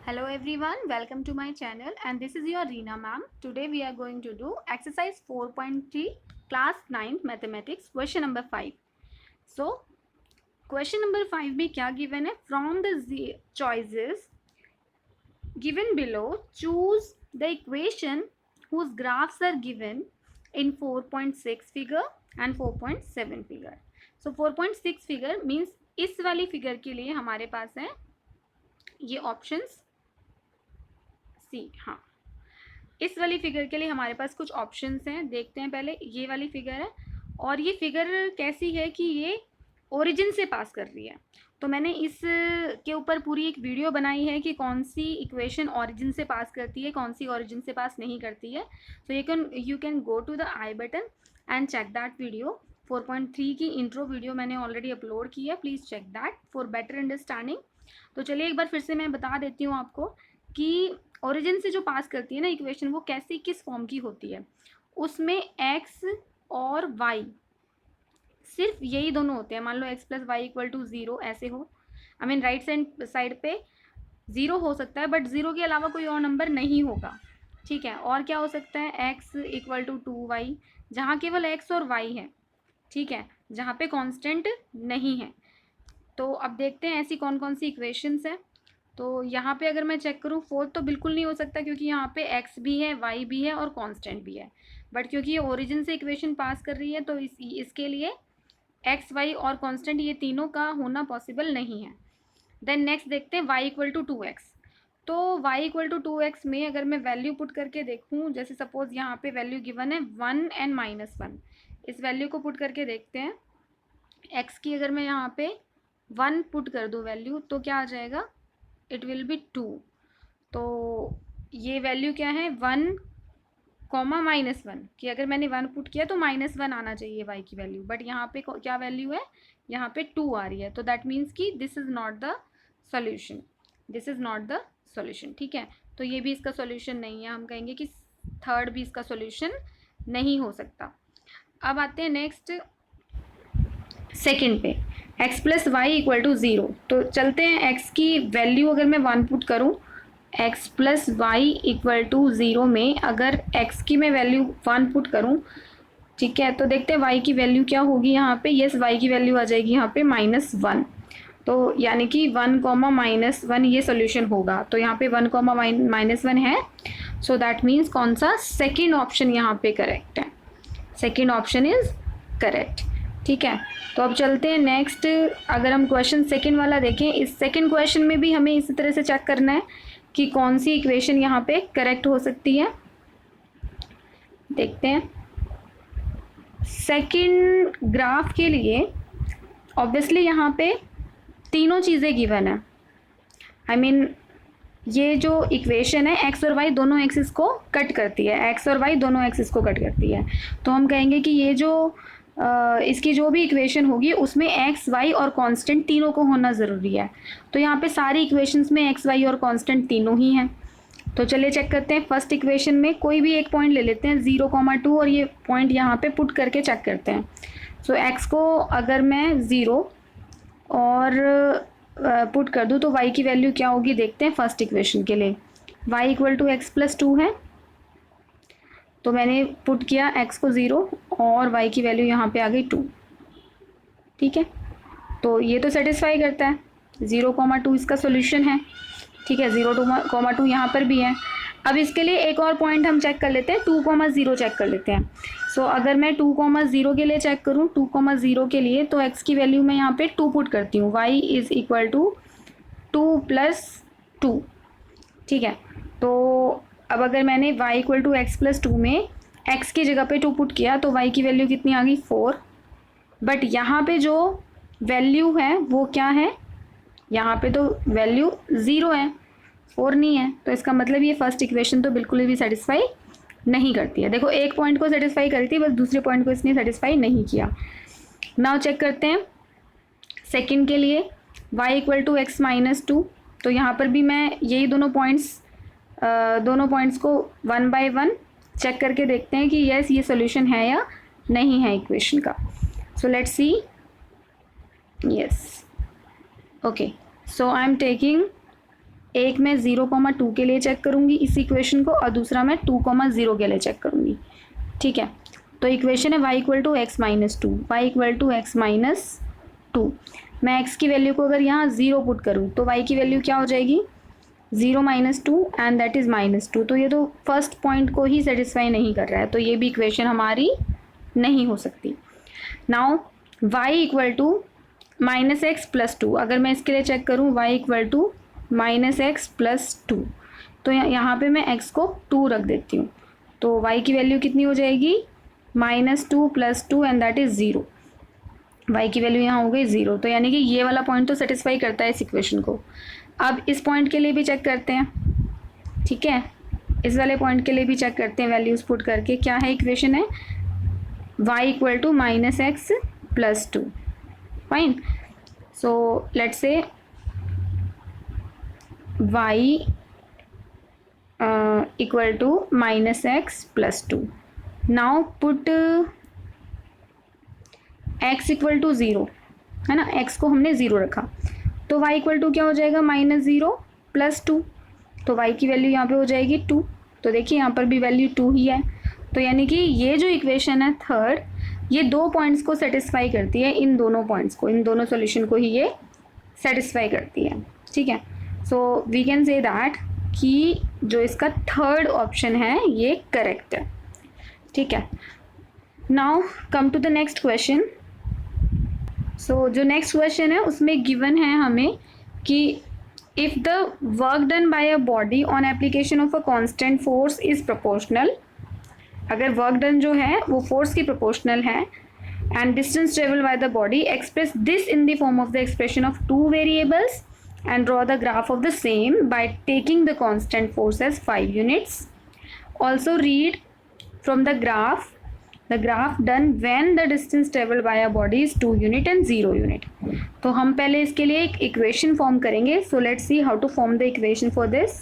Hello everyone, welcome to my channel and this is your Reena ma'am. Today we are going to do exercise 4.3 class 9 mathematics question number 5. So question number 5 में क्या given है? From the choices given below, choose the equation whose graphs are given in 4.6 figure and 4.7 figure. So 4.6 figure means इस वाली figure के लिए हमारे पास है ये ऑप्शंस सी। हाँ, इस वाली फिगर के लिए हमारे पास कुछ ऑप्शंस हैं। देखते हैं पहले ये वाली फिगर है और ये फिगर कैसी है कि ये ओरिजिन से पास कर रही है। तो मैंने इस के ऊपर पूरी एक वीडियो बनाई है कि कौन सी इक्वेशन ओरिजिन से पास करती है, कौन सी ओरिजिन से पास नहीं करती है। So you can go to the I button and check that video. 4.3 की इंट्रो वीडियो मैंने ऑलरेडी अपलोड की है, please check that for better understanding. तो चलिए एक बार फिर से मैं बता देती हूँ आपको कि ओरिजिन से जो पास करती है ना इक्वेशन, वो कैसी किस फॉर्म की होती है। उसमें एक्स और वाई सिर्फ यही दोनों होते हैं। मान लो X plus Y equal to zero ऐसे हो, आई मीन राइट साइड पे ज़ीरो हो सकता है बट ज़ीरो के अलावा कोई और नंबर नहीं होगा। ठीक है, और क्या हो सकता है? एक्स इक्वल टू 2y, जहाँ केवल एक्स और वाई है। ठीक है, जहाँ पे कांस्टेंट नहीं है। तो अब देखते हैं ऐसी कौन कौन सी इक्वेशंस है। तो यहाँ पे अगर मैं चेक करूँ, फोर्थ तो बिल्कुल नहीं हो सकता क्योंकि यहाँ पे एक्स भी है, वाई भी है और कांस्टेंट भी है। बट क्योंकि ये ओरिजिन से इक्वेशन पास कर रही है तो इसके लिए एक्स वाई और कांस्टेंट ये तीनों का होना पॉसिबल नहीं है। देन नेक्स्ट देखते हैं वाई इक्वल टू 2x। तो y इक्वल टू 2x में अगर मैं वैल्यू पुट करके देखूँ, जैसे सपोज यहाँ पे वैल्यू गिवन है 1 एंड -1, इस वैल्यू को पुट करके देखते हैं। x की अगर मैं यहाँ पे 1 पुट कर दूँ वैल्यू तो क्या आ जाएगा? It will be 2। तो ये वैल्यू क्या है? 1 कॉमा -1 कि अगर मैंने 1 पुट किया तो -1 आना चाहिए y की वैल्यू, बट यहाँ पे क्या वैल्यू है? यहाँ पे 2 आ रही है। तो दैट मीन्स कि this is not the solution, this is not the solution. ठीक है, तो ये भी इसका सॉल्यूशन नहीं है। हम कहेंगे कि थर्ड भी इसका सॉल्यूशन नहीं हो सकता। अब आते हैं नेक्स्ट सेकेंड पे, x plus Y equal to 0। तो चलते हैं, x की वैल्यू अगर मैं 1 पुट करूँ, x plus Y equal to 0 में अगर x की मैं वैल्यू 1 पुट करूँ, ठीक है, तो देखते हैं y की वैल्यू क्या होगी यहाँ पे। यस, y की वैल्यू आ जाएगी यहाँ पे -1। तो यानी कि 1 कॉमा -1 ये सोल्यूशन होगा। तो यहाँ पे 1 कॉमा -1 है। सो दैट मीन्स कौन सा? सेकेंड ऑप्शन यहाँ पे करेक्ट है। Second option is correct. ठीक है, तो अब चलते हैं नेक्स्ट। अगर हम क्वेश्चन सेकेंड वाला देखें, इस सेकेंड क्वेश्चन में भी हमें इसी तरह से चेक करना है कि कौन सी इक्वेशन यहाँ पे करेक्ट हो सकती है। देखते हैं सेकेंड ग्राफ के लिए। ऑब्वियसली यहाँ पे तीनों चीज़ें गिवन है। आई मीन ये जो इक्वेशन है एक्स और वाई दोनों एक्सिस को कट करती है, एक्स और वाई दोनों एक्सिस को कट करती है। तो हम कहेंगे कि ये जो इसकी जो भी इक्वेशन होगी उसमें एक्स वाई और कांस्टेंट तीनों को होना ज़रूरी है। तो यहाँ पे सारी इक्वेशंस में एक्स वाई और कांस्टेंट तीनों ही हैं। तो चलिए चेक करते हैं। फर्स्ट इक्वेशन में कोई भी एक पॉइंट ले लेते हैं 0,2 और ये पॉइंट यहाँ पे पुट करके चेक करते हैं। सो एक्स को अगर मैं 0 और पुट कर दूँ तो y की वैल्यू क्या होगी देखते हैं। फर्स्ट इक्वेशन के लिए y equal to x plus 2 है, तो मैंने पुट किया x को 0 और y की वैल्यू यहाँ पे आ गई 2। ठीक है, तो ये तो सेटिस्फाई करता है। 0,2 इसका सोल्यूशन है। ठीक है, 0,2 यहाँ पर भी है। अब इसके लिए एक और पॉइंट हम चेक कर लेते हैं, 2,0 चेक कर लेते हैं। सो अगर मैं 2,0 के लिए चेक करूँ, 2,0 के लिए तो x की वैल्यू मैं यहाँ पे 2 पुट करती हूँ। y is equal to 2 + 2। ठीक है, तो अब अगर मैंने y equal to x plus 2 में x की जगह पे 2 पुट किया तो y की वैल्यू कितनी आ गई? 4। बट यहाँ पे जो वैल्यू है वो क्या है? यहाँ पे तो वैल्यू 0 है, 4 नहीं है। तो इसका मतलब ये फर्स्ट इक्वेशन तो बिल्कुल भी सेटिस्फाई नहीं करती है। देखो, एक पॉइंट को सेटिस्फाई करी थी, बस दूसरे पॉइंट को इसने सेटिस्फाई नहीं किया। नाउ चेक करते हैं सेकंड के लिए, y equal to x minus 2। तो यहाँ पर भी मैं यही दोनों पॉइंट्स को 1 बाय 1 चेक करके देखते हैं कि यस ये सोल्यूशन है या नहीं है इक्वेशन का। So let's see. Yes, okay, so I am taking एक मैं 0,2 के लिए चेक करूँगी इस इक्वेशन को और दूसरा मैं 2,0 के लिए चेक करूँगी। ठीक है, तो इक्वेशन है y equal to x minus two, y equal to x minus two. मैं x की वैल्यू को अगर यहाँ 0 पुट करूँ तो y की वैल्यू क्या हो जाएगी, 0 minus two and that is minus two. तो ये तो फर्स्ट पॉइंट को ही सेटिस्फाई नहीं कर रहा है, तो ये भी इक्वेशन हमारी नहीं हो सकती। Now y equal to minus x plus two, अगर मैं इसके लिए चेक करूँ y equal to minus x plus two, तो यहाँ पे मैं x को 2 रख देती हूँ, तो y की वैल्यू कितनी हो जाएगी, minus two plus two and that is 0। y की वैल्यू यहाँ हो गई 0, तो यानी कि ये वाला पॉइंट तो सेटिस्फाई करता है इस इक्वेशन को। अब इस पॉइंट के लिए भी चेक करते हैं, ठीक है, इस वाले पॉइंट के लिए भी चेक करते हैं वैल्यूज़ पुट करके। क्या है इक्वेशन है, y equal to minus x plus two, fine. So let's say y equal to minus x plus two. Now put x equal to 0, है ना, x को हमने 0 रखा, तो y इक्वल टू क्या हो जाएगा, माइनस 0 प्लस टू, तो y की वैल्यू यहाँ पे हो जाएगी 2। तो देखिए यहाँ पर भी वैल्यू 2 ही है, तो यानी कि ये जो इक्वेशन है थर्ड, ये दो पॉइंट्स को सेटिस्फाई करती है, इन दोनों पॉइंट्स को, इन दोनों सॉल्यूशन को ही ये सेटिस्फाई करती है। ठीक है, so we can say that कि जो इसका थर्ड ऑप्शन है ये करेक्ट है। ठीक है, now come to the next question. So जो नेक्स्ट क्वेश्चन है उसमें गिवन है हमें कि if the work done by a body on application of a constant force is proportional, अगर वर्क डन जो है वो फोर्स की प्रोपोर्शनल है, and distance travel by the body, express this in the form of the expression of two variables and draw the graph of the same by taking the constant force as 5 units. Also read from the graph done when the distance traveled by a body is 2 unit and 0 unit. तो हम पहले इसके लिए एक equation form करेंगे. So let's see how to form the equation for this.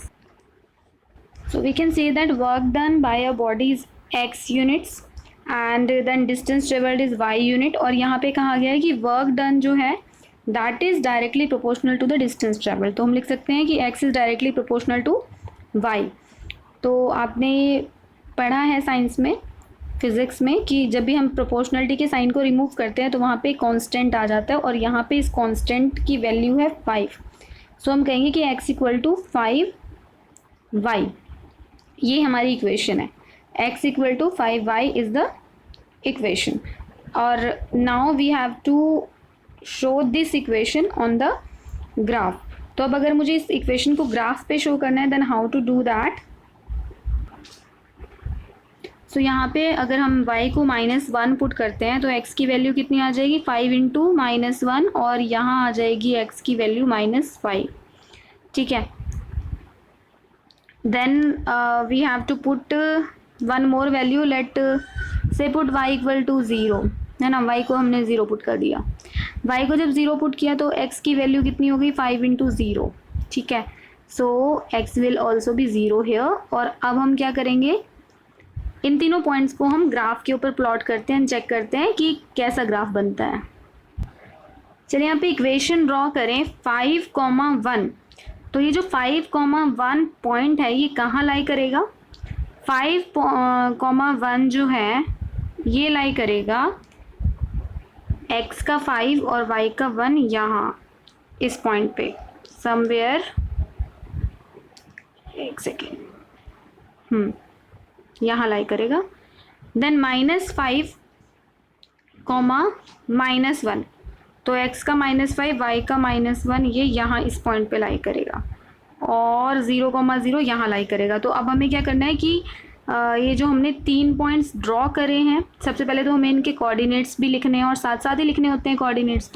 So we can say that work done by a body is x units and then distance traveled is y unit. और यहाँ पे कहा गया है कि work done जो है that is directly proportional to the distance travel, तो हम लिख सकते हैं कि x is directly proportional to y। तो आपने पढ़ा है साइंस में, फिज़िक्स में, कि जब भी हम प्रोपोर्शनलिटी के साइन को रिमूव करते हैं तो वहाँ पे कांस्टेंट आ जाता है, और यहाँ पे इस कांस्टेंट की वैल्यू है 5। सो हम कहेंगे कि x इक्वल टू 5y, ये हमारी इक्वेशन है। x equal to 5y is the equation. और now we have to show this equation on the graph. तो अब अगर मुझे इस इक्वेशन को ग्राफ पे शो करना है, then how to do that. So यहाँ पे अगर हम y को -1 पुट करते हैं तो x की वैल्यू कितनी आ जाएगी, 5 इंटू -1, और यहाँ आ जाएगी x की वैल्यू -5। ठीक है, then we have to put one more value, let say put y equal to 0, है ना, y को हमने 0 पुट कर दिया। y को जब 0 पुट किया तो x की वैल्यू कितनी हो गई, 5 इंटू 0। ठीक है, सो x विल ऑल्सो भी 0 हेयर। और अब हम क्या करेंगे, इन तीनों पॉइंट्स को हम ग्राफ के ऊपर प्लॉट करते हैं, चेक करते हैं कि कैसा ग्राफ बनता है। चलिए यहाँ पे इक्वेशन ड्रॉ करें 5,1। तो ये जो 5,1 पॉइंट है ये कहाँ लाई करेगा, 5,1 जो है ये लाई करेगा x का 5 और y का 1 यहाँ इस पॉइंट पे समवेयर, एक सेकेंड, यहाँ लाई करेगा। देन -5, -1, तो x का -5 y का -1 ये यहाँ इस पॉइंट पे लाई करेगा, और 0,0 यहाँ लाई करेगा। तो अब हमें क्या करना है कि ये जो हमने 3 पॉइंट्स ड्रॉ करे हैं, सबसे पहले तो हमें इनके कोऑर्डिनेट्स भी लिखने हैं और साथ साथ ही लिखने होते हैं कोऑर्डिनेट्स।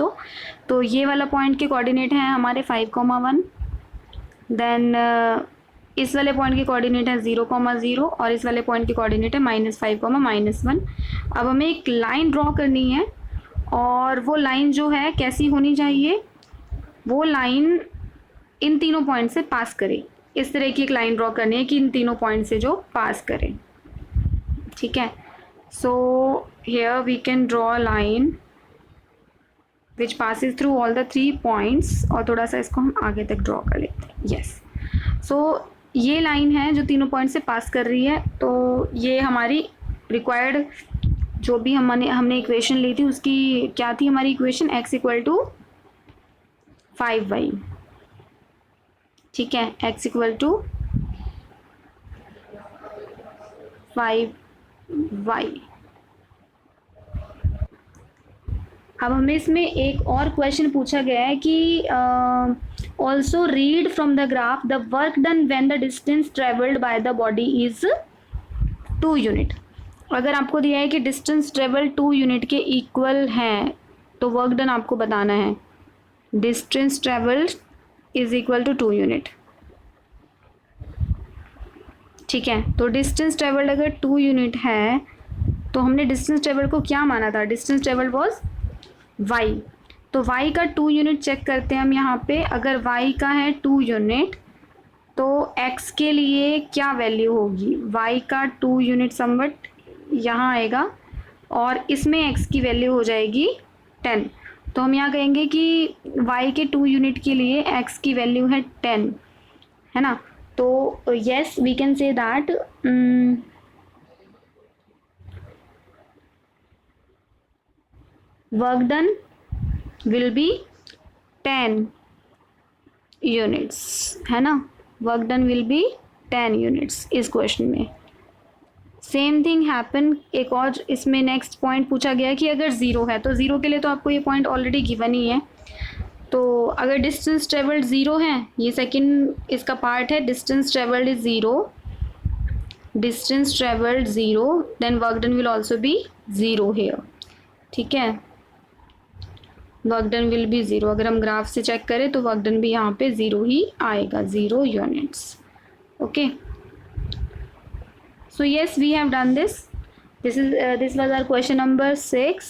तो ये वाला पॉइंट के कोऑर्डिनेट हैं हमारे 5,1, देन इस वाले पॉइंट के कोऑर्डिनेट है 0,0, और इस वाले पॉइंट के कोऑर्डिनेट है -5, -1। अब हमें एक लाइन ड्रॉ करनी है, और वो लाइन जो है कैसी होनी चाहिए, वो लाइन इन तीनों पॉइंट से पास करे। इस तरह की एक लाइन ड्रॉ करनी है कि इन तीनों पॉइंट से जो पास करें। ठीक है, so here we can draw a line which passes through all the 3 points, और थोड़ा सा इसको हम आगे तक ड्रॉ कर लेते हैं। यस, सो ये लाइन है जो तीनों पॉइंट से पास कर रही है, तो ये हमारी रिक्वायर्ड जो भी हमने इक्वेशन ली थी उसकी क्या थी हमारी equation, x equal to 5y। ठीक है, x इक्वल टू 5y। अब हमें इसमें एक और क्वेश्चन पूछा गया है कि also read from the graph the work done when the distance travelled by the body is 2 unit. अगर आपको दिया है कि डिस्टेंस ट्रेवल 2 यूनिट के इक्वल है तो वर्क डन आपको बताना है। Distance travelled is equal to 2 unit. ठीक है, तो डिस्टेंस ट्रेवल्ड अगर 2 यूनिट है तो हमने डिस्टेंस ट्रेवल को क्या माना था, डिस्टेंस ट्रेवल वॉज y। तो y का 2 यूनिट चेक करते हैं हम यहाँ पे। अगर y का है 2 यूनिट तो x के लिए क्या वैल्यू होगी, y का 2 यूनिट समवट यहाँ आएगा और इसमें x की वैल्यू हो जाएगी 10। तो हम यहाँ कहेंगे कि y के 2 यूनिट के लिए x की वैल्यू है 10, है ना। तो yes we can say that work done will be 10 units, है ना। work done will be 10 units इस क्वेश्चन में। सेम थिंग हैपन, एक और इसमें नेक्स्ट पॉइंट पूछा गया कि अगर ज़ीरो है, तो ज़ीरो के लिए तो आपको ये पॉइंट ऑलरेडी गिवन ही है। तो अगर डिस्टेंस ट्रेवल्ड ज़ीरो है, ये सेकंड इसका पार्ट है, distance travelled is zero, distance travelled zero, then work done will also be zero here. ठीक है, work done will be zero. अगर हम ग्राफ से चेक करें तो वर्क डन भी यहाँ पे ज़ीरो ही आएगा, 0 units. Okay, so yes we have done this. This was our question number 6.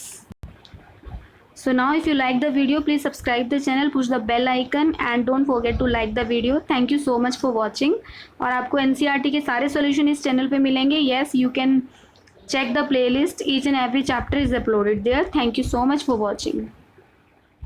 So now if you like the video, please subscribe the channel, push the bell icon and don't forget to like the video. Thank you so much for watching. और आपको NCERT के सारे solution इस channel पे मिलेंगे। Yes, you can check the playlist, each and every chapter is uploaded there. Thank you so much for watching.